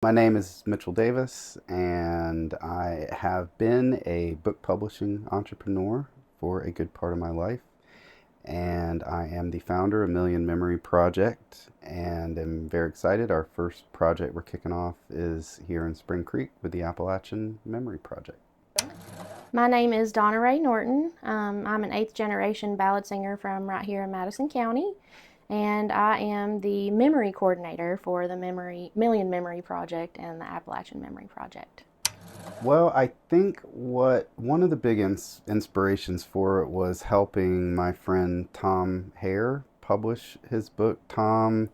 My name is Mitchell Davis, and I have been a book publishing entrepreneur for a good part of my life. And I am the founder of Million Memory Project, and am very excited. Our first project we're kicking off is here in Spring Creek with the Appalachian Memory Project. My name is Donna Ray Norton. I'm an eighth generation ballad singer from right here in Madison County, and I am the memory coordinator for the Million Memory Project and the Appalachian Memory Project. Well, I think what one of the big inspirations for it was helping my friend Tom Hare publish his book. Tom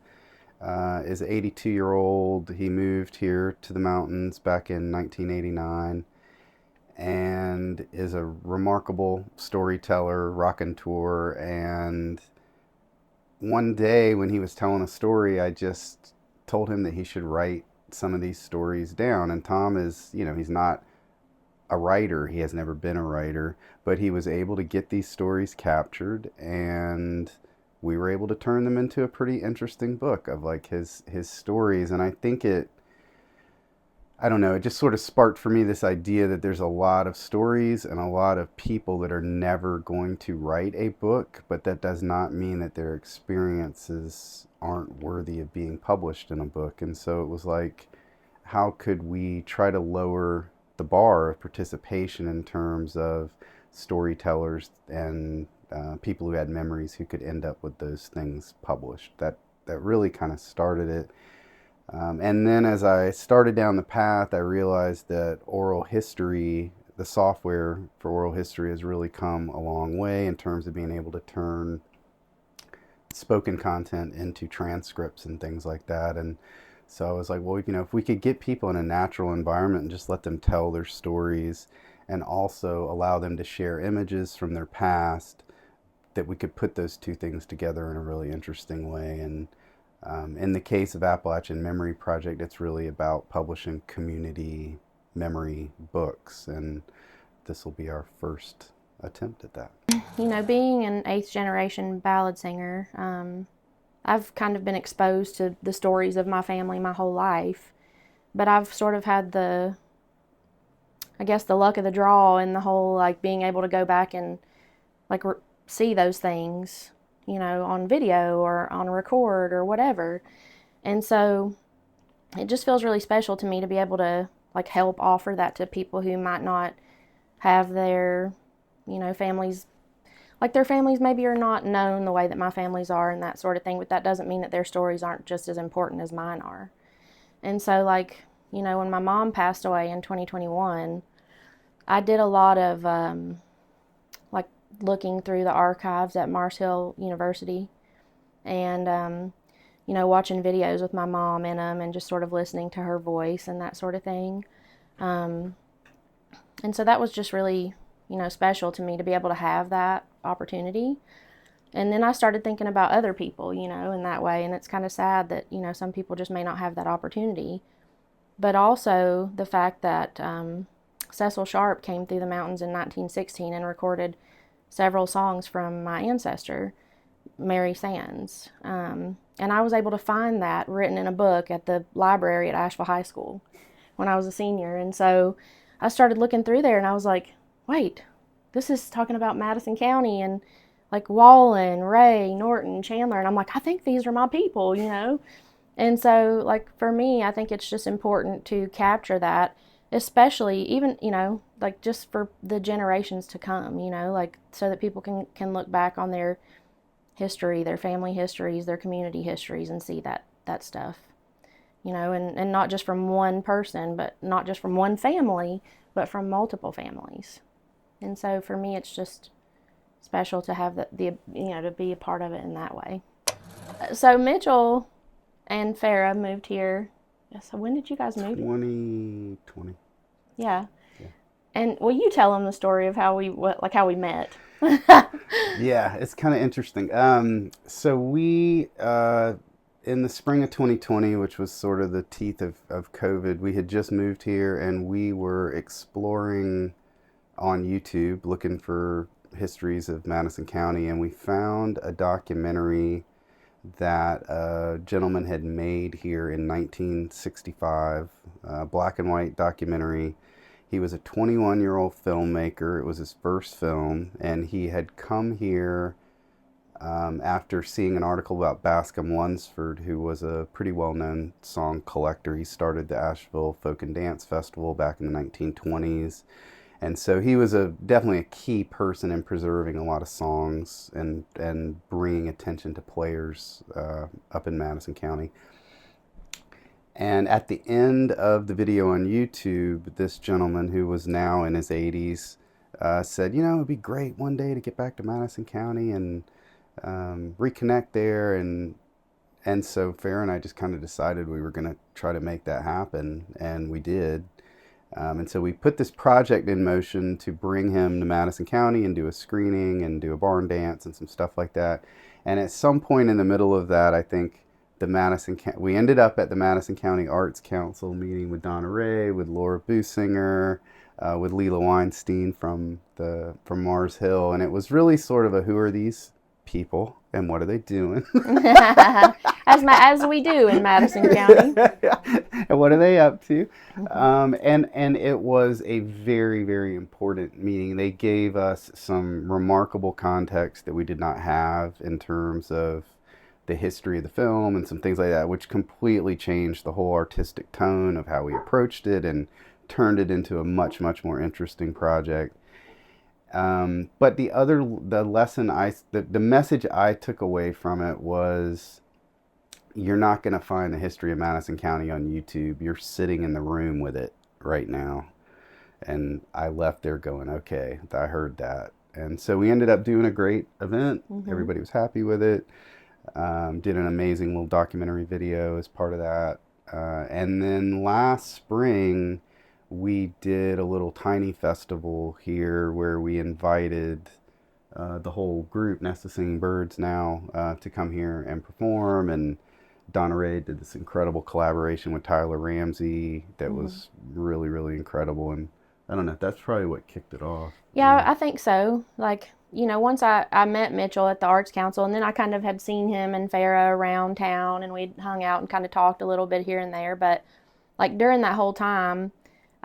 is an 82-year-old. He moved here to the mountains back in 1989 and is a remarkable storyteller, raconteur. And one day when he was telling a story, I just told him that he should write some of these stories down. And Tom is, he's not a writer. He has never been a writer, but he was able to get these stories captured, and we were able to turn them into a pretty interesting book of like his stories. And I think I don't know, it just sort of sparked for me this idea that there's a lot of stories and a lot of people that are never going to write a book, but that does not mean that their experiences aren't worthy of being published in a book. And so it was like, how could we try to lower the bar of participation in terms of storytellers and people who had memories who could end up with those things published? That really kind of started it. And then as I started down the path, I realized that oral history, the software for oral history, has really come a long way in terms of being able to turn spoken content into transcripts and things like that. And so I was like, well, if we could get people in a natural environment and just let them tell their stories and also allow them to share images from their past, that we could put those two things together in a really interesting way. And in the case of Appalachian Memory Project, it's really about publishing community memory books, and this will be our first attempt at that. Being an eighth generation ballad singer, I've kind of been exposed to the stories of my family my whole life, but I've sort of had I guess, the luck of the draw in the whole, like, being able to go back and, like, see those things, on video or on record or whatever. And so it just feels really special to me to be able to, like, help offer that to people who might not have their, families, like, their families maybe are not known the way that my families are and that sort of thing, but that doesn't mean that their stories aren't just as important as mine are. And so, like, when my mom passed away in 2021, I did a lot of like, looking through the archives at Mars Hill University, and watching videos with my mom in them and just sort of listening to her voice and that sort of thing. Um, and so that was just really, special to me to be able to have that opportunity. And then I started thinking about other people, in that way. And it's kind of sad that, some people just may not have that opportunity. But also the fact that Cecil Sharp came through the mountains in 1916 and recorded several songs from my ancestor, Mary Sands. And I was able to find that written in a book at the library at Asheville High School when I was a senior. And so I started looking through there, and I was like, wait, this is talking about Madison County and, like, Wallen, Ray, Norton, Chandler. And I'm like, I think these are my people. And so, like, for me, I think it's just important to capture that, especially even, like, just for the generations to come, like, so that people can look back on their history, their family histories, their community histories, and see that stuff, and not just from one person, but not just from one family, but from multiple families. And so for me, it's just special to have to be a part of it in that way. So Mitchell and Farah moved here. So when did you guys move? 2020. Yeah. Yeah. And will you tell them the story of how how we met? Yeah, it's kind of interesting. So we, in the spring of 2020, which was sort of the teeth of COVID, we had just moved here, and we were exploring on YouTube looking for histories of Madison County, and we found a documentary that a gentleman had made here in 1965, black and white documentary. He was a 21-year-old filmmaker. It was his first film, and he had come here after seeing an article about Bascom Lunsford, who was a pretty well-known song collector. He started the Asheville Folk and Dance Festival back in the 1920s. And so he was definitely a key person in preserving a lot of songs and bringing attention to players up in Madison County. And at the end of the video on YouTube, this gentleman who was now in his 80s said, you know, it'd be great one day to get back to Madison County and reconnect there. And so Farrah and I just kind of decided we were going to try to make that happen, and we did. And so we put this project in motion to bring him to Madison County and do a screening and do a barn dance and some stuff like that. And at some point in the middle of that, I think we ended up at the Madison County Arts Council meeting with Donna Ray, with Laura Businger, with Leela Weinstein from Mars Hill, and it was really sort of a who are these people and what are they doing? as we do in Madison County. And what are they up to? And it was a very, very important meeting. They gave us some remarkable context that we did not have in terms of the history of the film and some things like that, which completely changed the whole artistic tone of how we approached it and turned it into a much, much more interesting project. But the message I took away from it was, you're not going to find the history of Madison County on YouTube. You're sitting in the room with it right now. And I left there going, okay, I heard that. And so we ended up doing a great event. Mm-hmm. Everybody was happy with it. Did an amazing little documentary video as part of that. And then last spring, we did a little tiny festival here where we invited the whole group, Nest of Singing Birds now, to come here and perform. And Donna Ray did this incredible collaboration with Tyler Ramsey that was really, really incredible. And I don't know, that's probably what kicked it off. Yeah, I think so. Like, you know, once I met Mitchell at the Arts Council, and then I kind of had seen him and Farrah around town, and we'd hung out and kind of talked a little bit here and there. But like during that whole time,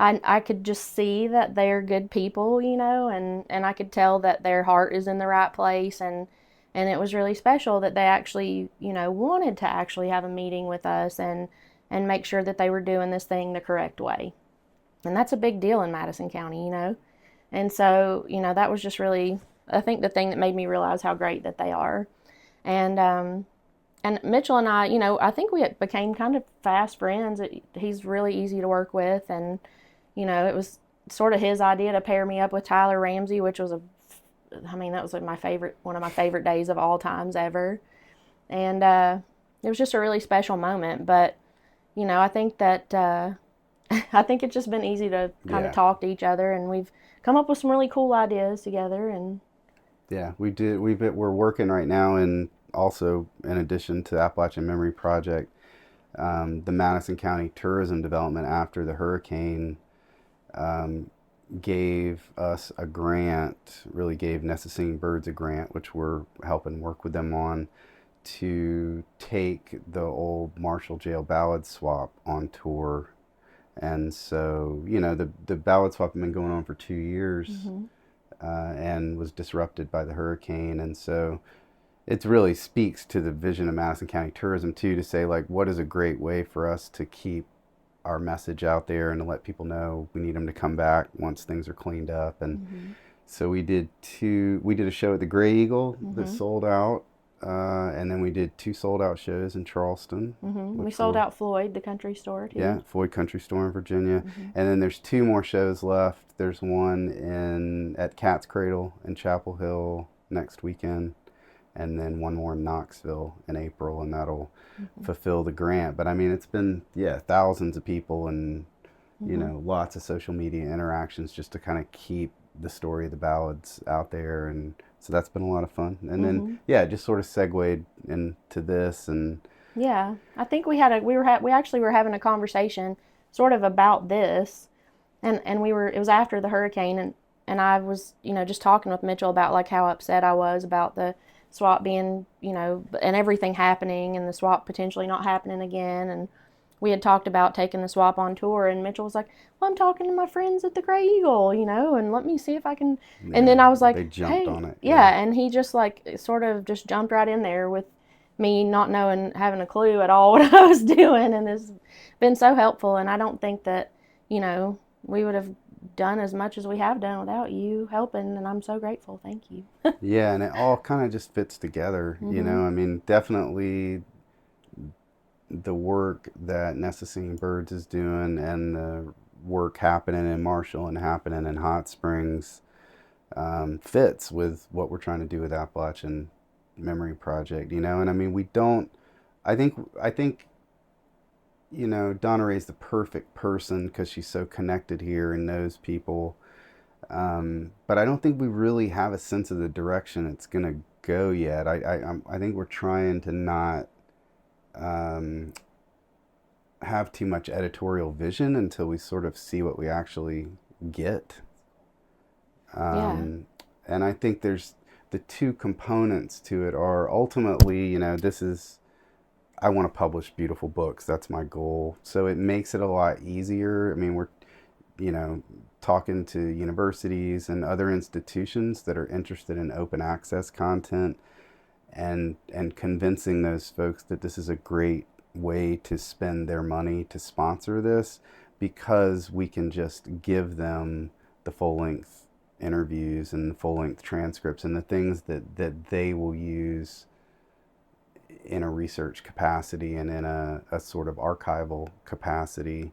I could just see that they're good people, you know, and I could tell that their heart is in the right place, and it was really special that they actually, you know, wanted to actually have a meeting with us and make sure that they were doing this thing the correct way. And that's a big deal in Madison County, you know. And so, you know, that was just really, I think, the thing that made me realize how great that they are. And Mitchell and I, you know, I think we became kind of fast friends. He's really easy to work with, and you know, it was sort of his idea to pair me up with Tyler Ramsey, which was that was like one of my favorite days of all times ever. And it was just a really special moment. But, you know, I think that, I think it's just been easy to kind of talk to each other, and we've come up with some really cool ideas together. And yeah, we did. We're working right now, and also in addition to Appalachian Memory Project, the Madison County Tourism Development after the hurricane gave us a grant, really gave Nest of Singing Birds a grant, which we're helping work with them on, to take the old Marshall Jail Ballad Swap on tour. And so, you know, the Ballad Swap had been going on for 2 years, and was disrupted by the hurricane. And so it really speaks to the vision of Madison County tourism too, to say like, what is a great way for us to keep our message out there and to let people know we need them to come back once things are cleaned up. And so we did a show at the Gray Eagle that sold out, and then we did 2 sold out shows in Charleston. We sold out Floyd, the country store too. Yeah, Floyd Country Store in Virginia. And then there's 2 more shows left. There's one at Cat's Cradle in Chapel Hill next weekend, and then one more in Knoxville in April, and that'll fulfill the grant. But I mean, it's been, thousands of people and, you know, lots of social media interactions just to kind of keep the story of the ballads out there. And so that's been a lot of fun. And then, it just sort of segued into this. And yeah, I think we actually were having a conversation sort of about this, and it was after the hurricane, and I was, you know, just talking with Mitchell about like how upset I was about the swap being, and everything happening and the swap potentially not happening again. And we had talked about taking the swap on tour, and Mitchell was like, well, I'm talking to my friends at the Gray Eagle, and let me see if I can. And then I was like, they jumped hey, on it. yeah. And he just like sort of just jumped right in there with me not knowing, having a clue at all what I was doing. And it's been so helpful. And I don't think that, we would have done as much as we have done without you helping. And I'm so grateful. Thank you. Yeah, and it all kind of just fits together, Mm-hmm. I mean, definitely the work that Nesting Birds is doing and the work happening in Marshall and happening in Hot Springs fits with what we're trying to do with Appalachian Memory Project, and I mean, we don't, I think, Donna Ray's the perfect person because she's so connected here and knows people. But I don't think we really have a sense of the direction it's going to go yet. I think we're trying to not um, have too much editorial vision until we sort of see what we actually get. Yeah. And I think there's the two components to it are ultimately, this is, I want to publish beautiful books. That's my goal. So it makes it a lot easier. I mean, we're, you know, talking to universities and other institutions that are interested in open access content and convincing those folks that this is a great way to spend their money to sponsor this because we can just give them the full length interviews and the full length transcripts and the things that they will use in a research capacity and in a sort of archival capacity.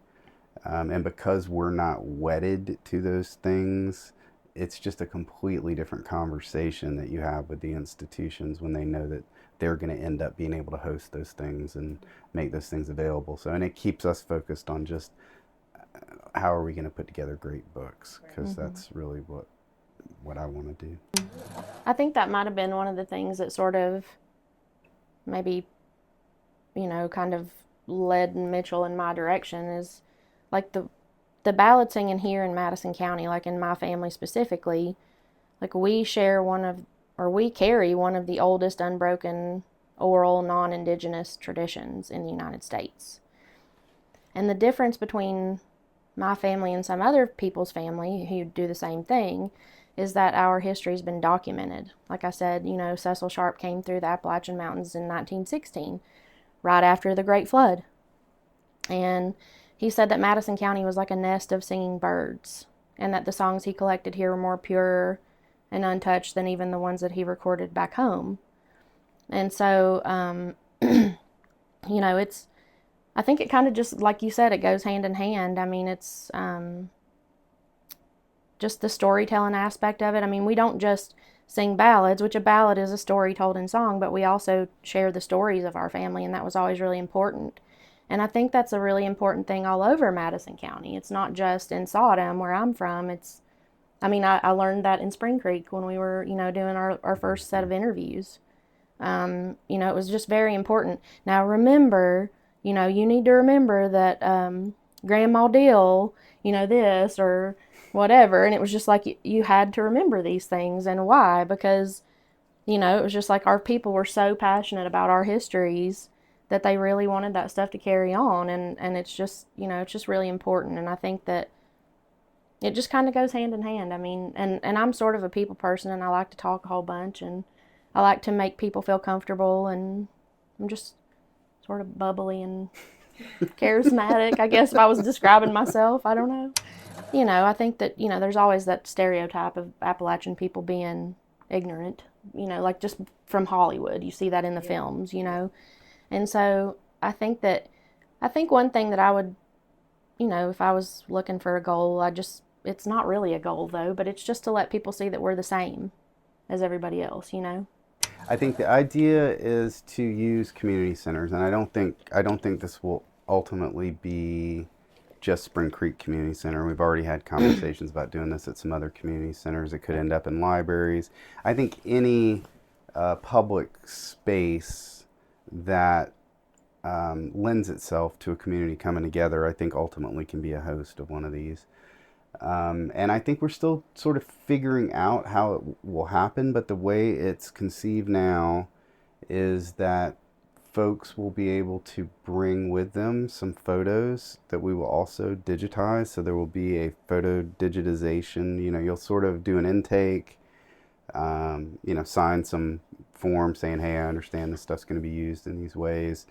And because we're not wedded to those things, it's just a completely different conversation that you have with the institutions when they know that they're going to end up being able to host those things and make those things available. So, and it keeps us focused on just how are we going to put together great books, because that's really what I want to do. I think that might have been one of the things that sort of maybe, kind of led Mitchell in my direction is like the ballad singing here in Madison County, like in my family specifically, like we carry one of the oldest unbroken oral non-indigenous traditions in the United States. And the difference between my family and some other people's family who do the same thing is that our history's been documented. Like I said, Cecil Sharp came through the Appalachian Mountains in 1916, right after the Great Flood. And he said that Madison County was like a nest of singing birds, and that the songs he collected here were more pure and untouched than even the ones that he recorded back home. And so, it's, I think it kind of just, like you said, it goes hand in hand. I mean, it's just the storytelling aspect of it. I mean, we don't just sing ballads, which a ballad is a story told in song, but we also share the stories of our family, and that was always really important. And I think that's a really important thing all over Madison County. It's not just in Sodom, where I'm from. I learned that in Spring Creek when we were, doing our first set of interviews. It was just very important. Now remember, you need to remember that Grandma Dill, this or whatever. And it was just like you had to remember these things. And why? Because, it was just like our people were so passionate about our histories that they really wanted that stuff to carry on. And it's just, it's just really important. And I think that it just kind of goes hand in hand. I mean, and I'm sort of a people person, and I like to talk a whole bunch, and I like to make people feel comfortable, and I'm just sort of bubbly and charismatic, I guess, if I was describing myself. I don't know. I think that, there's always that stereotype of Appalachian people being ignorant, like just from Hollywood. You see that in the films, And so I think one thing that I would, if I was looking for a goal, it's not really a goal though, but it's just to let people see that we're the same as everybody else. I think the idea is to use community centers, and I don't think this will ultimately be just Spring Creek Community Center. We've already had conversations about doing this at some other community centers. It could end up in libraries. I think any public space that lends itself to a community coming together, I think ultimately can be a host of one of these. And I think we're still sort of figuring out how it will happen, but the way it's conceived now is that folks will be able to bring with them some photos that we will also digitize. So there will be a photo digitization. You'll sort of do an intake, sign some form saying, hey, I understand this stuff's going to be used in these ways.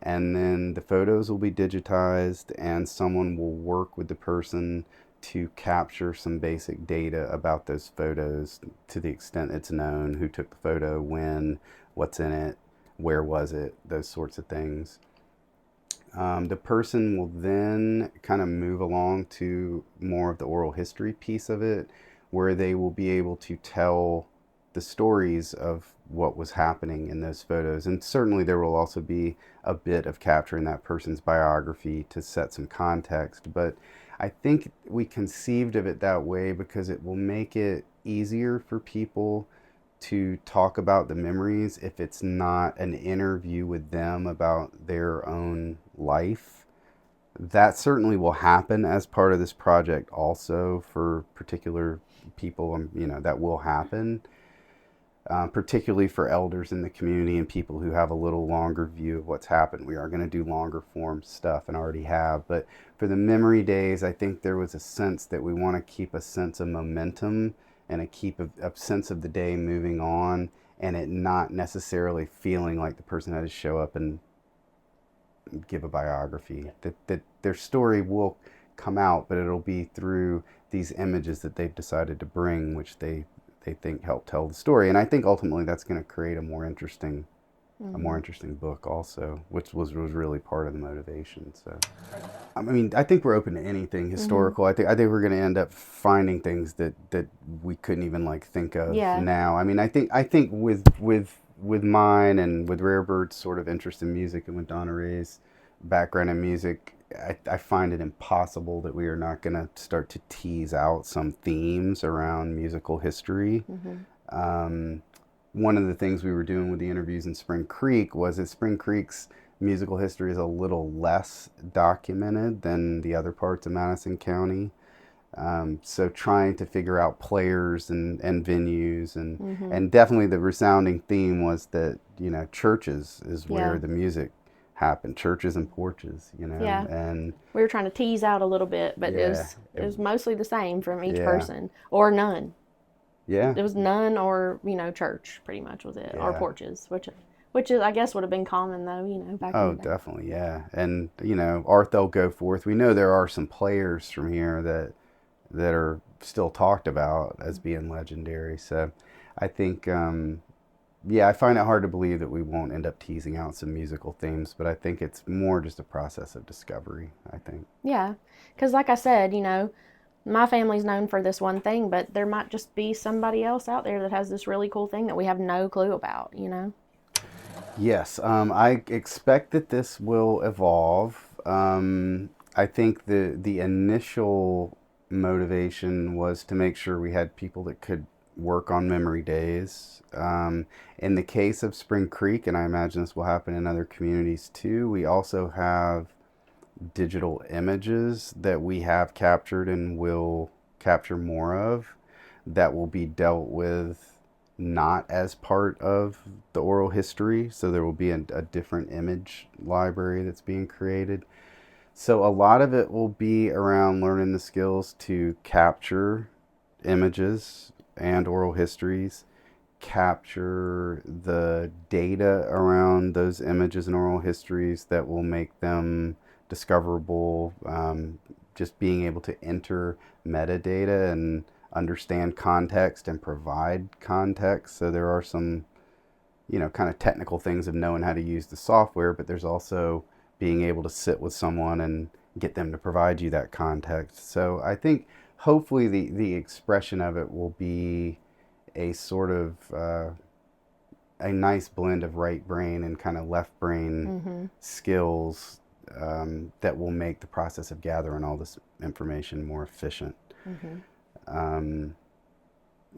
And then the photos will be digitized, and someone will work with the person to capture some basic data about those photos to the extent it's known: who took the photo, when, what's in it, where was it, those sorts of things. The person will then kind of move along to more of the oral history piece of it, where they will be able to tell the stories of what was happening in those photos. And certainly there will also be a bit of capturing that person's biography to set some context. But I think we conceived of it that way because it will make it easier for people to talk about the memories if it's not an interview with them about their own life. That certainly will happen as part of this project also for particular people, that will happen. Particularly for elders in the community and people who have a little longer view of what's happened. We are going to do longer form stuff and already have. But for the memory days, I think there was a sense that we want to keep a sense of momentum and a sense of the day moving on, and it not necessarily feeling like the person had to show up and give a biography. That their story will come out, but it'll be through these images that they've decided to bring, which they think help tell the story. And I think ultimately that's going to create a more interesting book also, which was really part of the motivation. So I mean, I think we're open to anything historical. I think we're going to end up finding things that we couldn't even like think of now. I mean, I think with mine and with Rare Bird's sort of interest in music, and with Donna Ray's background in music, I find it impossible that we are not going to start to tease out some themes around musical history. One of the things we were doing with the interviews in Spring Creek was that Spring Creek's musical history is a little less documented than the other parts of Madison County. So trying to figure out players and venues, and definitely the resounding theme was that, churches is where the music happened, churches and porches, and we were trying to tease out a little bit, but it was mostly the same from each person, or none. Yeah, it was none, or church pretty much was it, or porches, which is, I guess, would have been common though, back in the day. Definitely, yeah. And Art They'll Go Forth, we know there are some players from here that are still talked about as being legendary. So I think I find it hard to believe that we won't end up teasing out some musical themes, but I think it's more just a process of discovery, I think. Yeah, because like I said, my family's known for this one thing, but there might just be somebody else out there that has this really cool thing that we have no clue about. Yes, I expect that this will evolve. I think the initial motivation was to make sure we had people that could work on memory days. In the case of Spring Creek, and I imagine this will happen in other communities too, we also have digital images that we have captured and will capture more of that will be dealt with not as part of the oral history. So there will be a different image library that's being created. So a lot of it will be around learning the skills to capture images and oral histories, capture the data around those images and oral histories that will make them discoverable, just being able to enter metadata and understand context and provide context. So there are some, kind of technical things of knowing how to use the software, but there's also being able to sit with someone and get them to provide you that context. So I think hopefully the expression of it will be a sort of a nice blend of right brain and kind of left brain skills that will make the process of gathering all this information more efficient.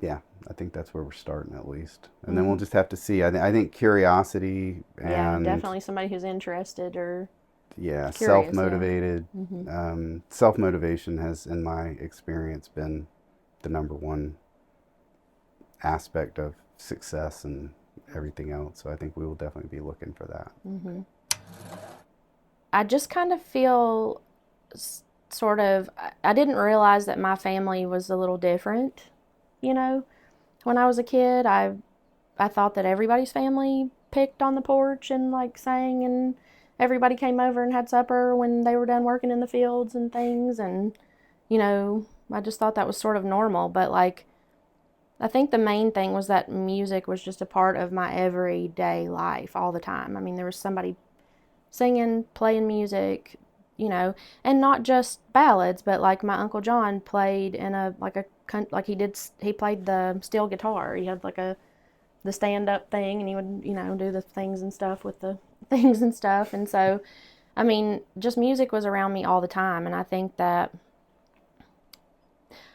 Yeah, I think that's where we're starting at least. And then we'll just have to see. I think curiosity and definitely somebody who's interested or yeah, Curious, yeah. self-motivated. Self-motivation has, in my experience, been the number one aspect of success and everything else. So I think we will definitely be looking for that. I just kind of feel sort of, I didn't realize that my family was a little different, you know. When I was a kid, I thought that everybody's family picked on the porch and like sang, and everybody came over and had supper when they were done working in the fields and things, and you know, I just thought that was sort of normal. But like, I think the main thing was that music was just a part of my everyday life all the time. I mean, there was somebody singing, playing music, you know, and not just ballads, but like my Uncle John played in a like he played the steel guitar. He had like the stand up thing, and he would, you know, do the things and stuff with the things and stuff. And so, I mean, just music was around me all the time, and I think that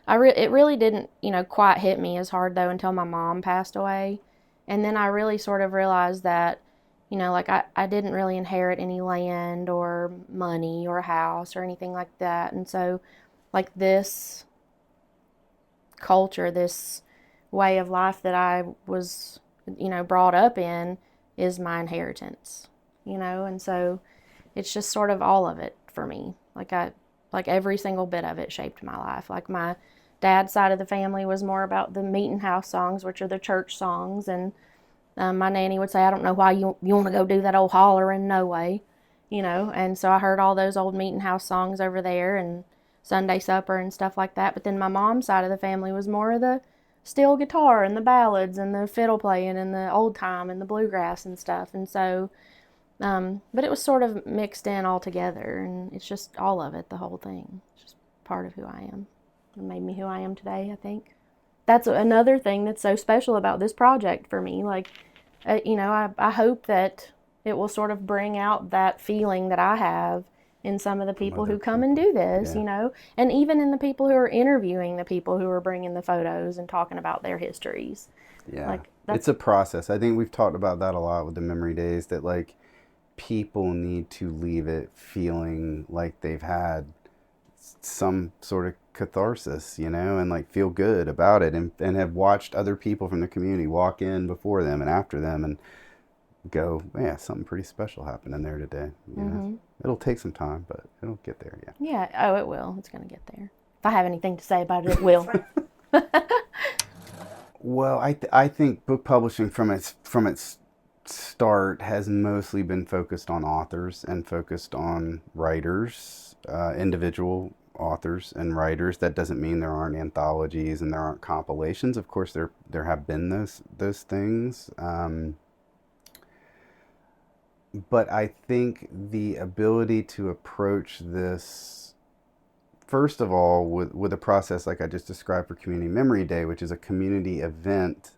it really didn't, you know, quite hit me as hard though until my mom passed away. And then I really sort of realized that, you know, like I didn't really inherit any land or money or a house or anything like that. And so, like, this culture, this way of life that I was, you know, brought up in is my inheritance, you know. And so it's just sort of all of it for me. Like every single bit of it shaped my life. Like my dad's side of the family was more about the meeting house songs, which are the church songs. And my nanny would say, I don't know why you want to go do that old hollering, no way, you know. And so I heard all those old meeting house songs over there, and Sunday supper and stuff like that. But then my mom's side of the family was more of the steel guitar and the ballads and the fiddle playing and the old time and the bluegrass and stuff. And so, but it was sort of mixed in all together, and it's just all of it, the whole thing. It's just part of who I am. It made me who I am today, I think. That's another thing that's so special about this project for me. Like, you know, I hope that it will sort of bring out that feeling that I have in some of the From people other who come and people. do this, Yeah. you know, and even in the people who are interviewing the people who are bringing the photos and talking about their histories. Yeah. Like, It's that's, a process. I think we've talked about that a lot with the memory days, that like people need to leave it feeling like they've had some sort of catharsis, you know, and like feel good about it, and have watched other people from the community walk in before them and after them and go, yeah, something pretty special happened in there today, you know. It'll take some time, but it'll get there, yeah. yeah, oh, it will. It's going to get there. If I have anything to say about it, it will. Well, I think book publishing from its start has mostly been focused on authors and focused on writers, individual authors and writers. That doesn't mean there aren't anthologies and there aren't compilations. Of course, there have been those things. But I think the ability to approach this, first of all, with a process like I just described for Community Memory Day, which is a community event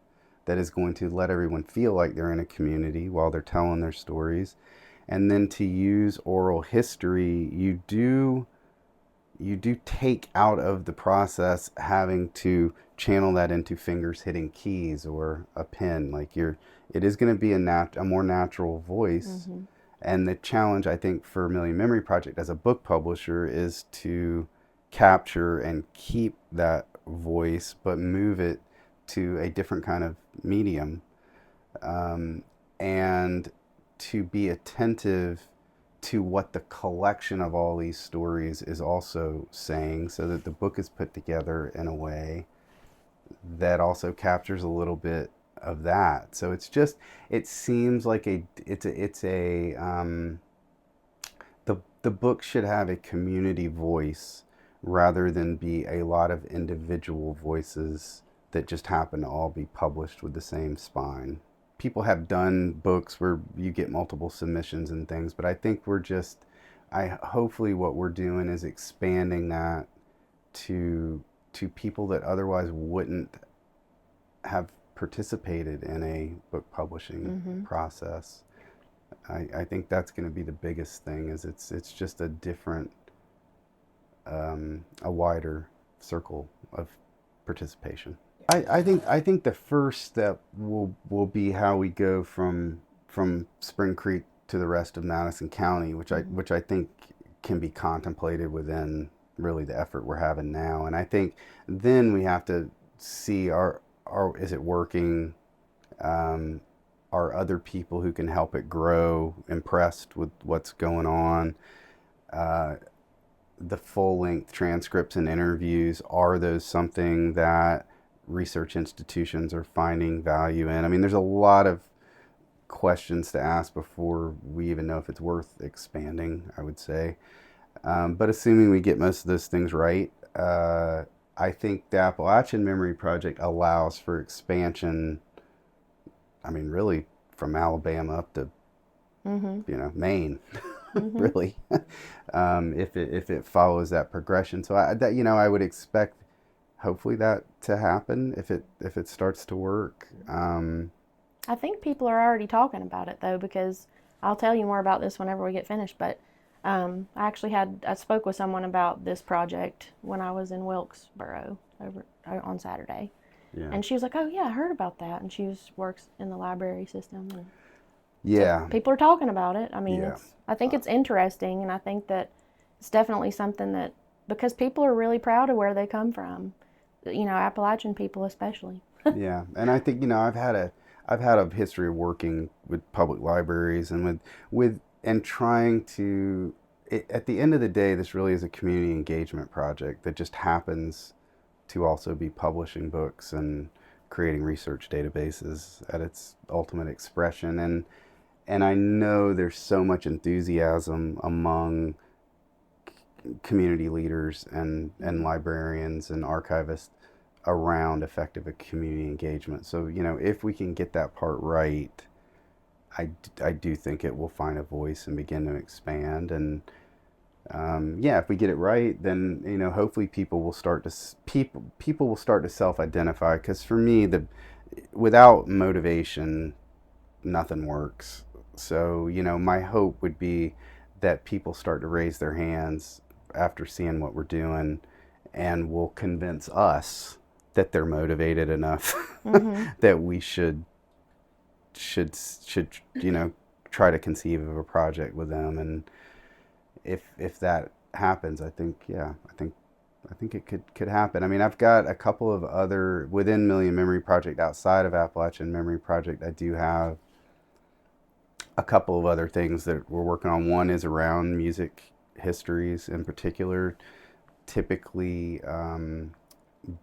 that is going to let everyone feel like they're in a community while they're telling their stories. And then to use oral history, you do take out of the process having to channel that into fingers hitting keys or a pen. Like it is going to be a more natural voice. And the challenge, I think, for Million Memory Project as a book publisher is to capture and keep that voice, but move it to a different kind of medium, and to be attentive to what the collection of all these stories is also saying, so that the book is put together in a way that also captures a little bit of that. So it seems like the book should have a community voice rather than be a lot of individual voices that just happen to all be published with the same spine. People have done books where you get multiple submissions and things, but I think I hopefully what we're doing is expanding that to people that otherwise wouldn't have participated in a book publishing process. I think that's going to be the biggest thing. Is it's just a different, a wider circle of participation. I think the first step will be how we go from Spring Creek to the rest of Madison County, which I think can be contemplated within really the effort we're having now. And I think then we have to see our is it working? Are other people who can help it grow impressed with what's going on? The full length transcripts and interviews, are those something that research institutions are finding value in? I mean, there's a lot of questions to ask before we even know if it's worth expanding, I would say. But assuming we get most of those things right, I think the Appalachian Memory Project allows for expansion. I mean, really, from Alabama up to Maine, really, if it follows that progression. So I would expect hopefully that to happen if it starts to work. I think people are already talking about it though, because I'll tell you more about this whenever we get finished. But I spoke with someone about this project when I was in Wilkesboro on Saturday. Yeah. And she was like, "Oh yeah, I heard about that." And she works in the library system. And Yeah. so people are talking about it. I mean, Yeah. I think it's interesting, and I think that it's definitely something that, because people are really proud of where they come from, Appalachian people especially. Yeah, and I think I've had a history of working with public libraries and with and trying to. At the end of the day, this really is a community engagement project that just happens to also be publishing books and creating research databases at its ultimate expression. And I know there's so much enthusiasm among community leaders and librarians and archivists around effective community engagement. So, if we can get that part right, I do think it will find a voice and begin to expand. And if we get it right, then hopefully people will start to self-identify. Because for me, without motivation, nothing works. So my hope would be that people start to raise their hands after seeing what we're doing, and will convince us that they're motivated enough that we should try to conceive of a project with them. And if that happens, I think it could happen. I mean, I've got a couple of other within Million Memory Project, outside of Appalachian Memory Project. I do have a couple of other things that we're working on. One is around music histories in particular, typically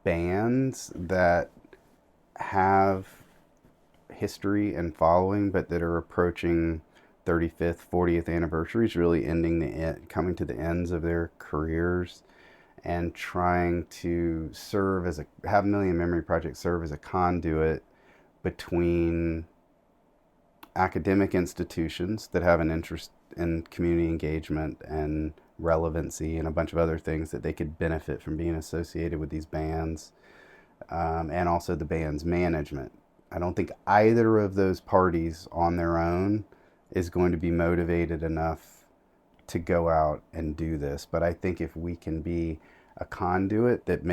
bands that have history and following, but that are approaching 35th, 40th anniversaries, really coming to the ends of their careers, and trying to have Million Memory Project serve as a conduit between academic institutions that have an interest in community engagement and relevancy and a bunch of other things that they could benefit from being associated with these bands, and also the band's management. I don't think either of those parties on their own is going to be motivated enough to go out and do this. But I think if we can be a conduit that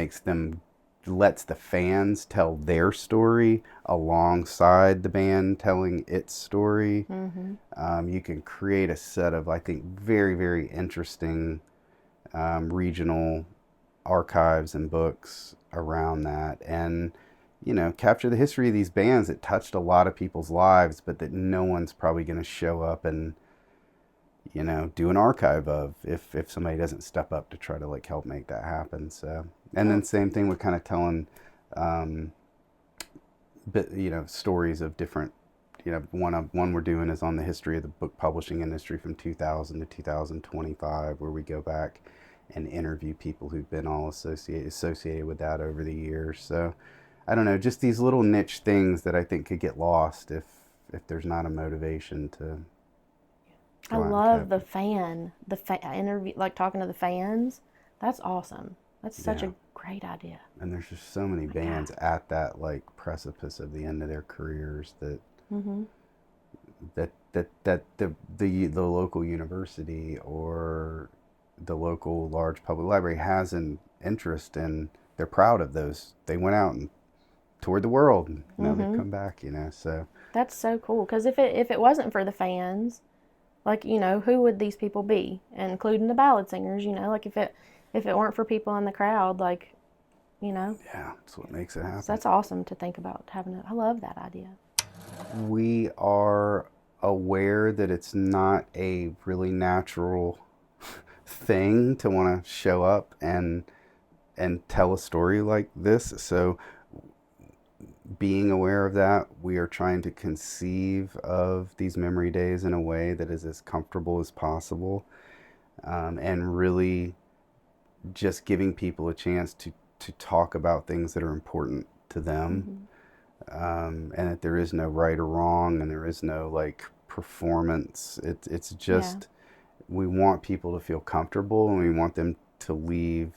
lets the fans tell their story alongside the band telling its story, you can create a set of, I think, very, very interesting regional archives and books around that, and capture the history of these bands that touched a lot of people's lives, but that no one's probably going to show up and do an archive of if somebody doesn't step up to try to help make that happen. So, and then same thing with kind of telling stories of different, one we're doing is on the history of the book publishing industry from 2000 to 2025, where we go back and interview people who've been all associated with that over the years. So I don't know, just these little niche things that I think could get lost if there's not a motivation to. I love the interview, talking to the fans. That's awesome. That's such a great idea. And there's just so many bands at that precipice of the end of their careers that the local university or the local large public library has an interest in. They're proud of those. They went out and toured the world, and now they've come back. So that's so cool. Because if it wasn't for the fans, like, who would these people be, including the ballad singers, like if it weren't for people in the crowd, like, Yeah, that's what makes it so happen. that's awesome to think about having it. I love that idea. We are aware that it's not a really natural thing to want to show up and tell a story like this. So being aware of that, we are trying to conceive of these memory days in a way that is as comfortable as possible, and really just giving people a chance to talk about things that are important to them, Hmm. and that there is no right or wrong, and there is no like performance. It's Yeah. just we want people to feel comfortable, and we want them to leave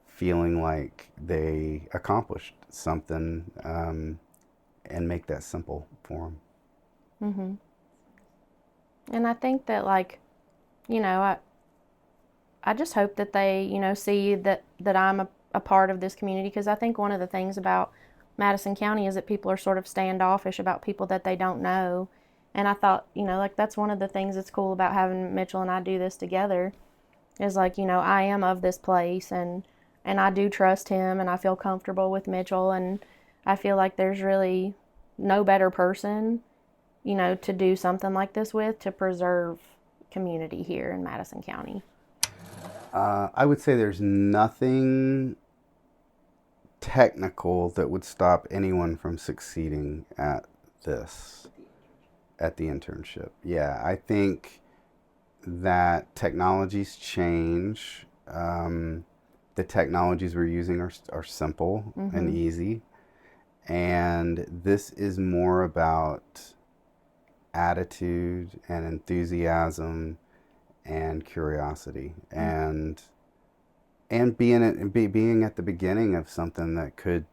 feeling like they accomplished something, and make that simple for them. Hmm. And I think that, like, I just hope that they, see that I'm a part of this community, because I think one of the things about Madison County is that people are sort of standoffish about people that they don't know. And I thought, like, that's one of the things that's cool about having Mitchell and I do this together, is like, I am of this place, and I do trust him, and I feel comfortable with Mitchell, and I feel like there's really no better person, to do something like this with, to preserve community here in Madison County. I would say there's nothing technical that would stop anyone from succeeding at this, at the internship. Yeah, I think that technologies change. The technologies we're using are simple and Mm-hmm. easy. And this is more about attitude and enthusiasm and curiosity, and being at the beginning of something that could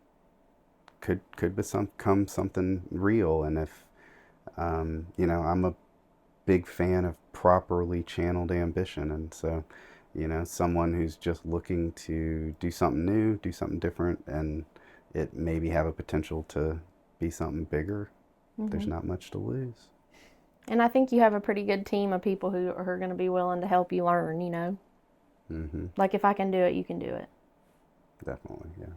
become something real. And if I'm a big fan of properly channeled ambition, and so someone who's just looking to do something new, do something different, and it maybe have a potential to be something bigger. There's Mm-hmm. not much to lose. And I think you have a pretty good team of people who are going to be willing to help you learn. Mm-hmm. Like, if I can do it, you can do it. Definitely, yeah.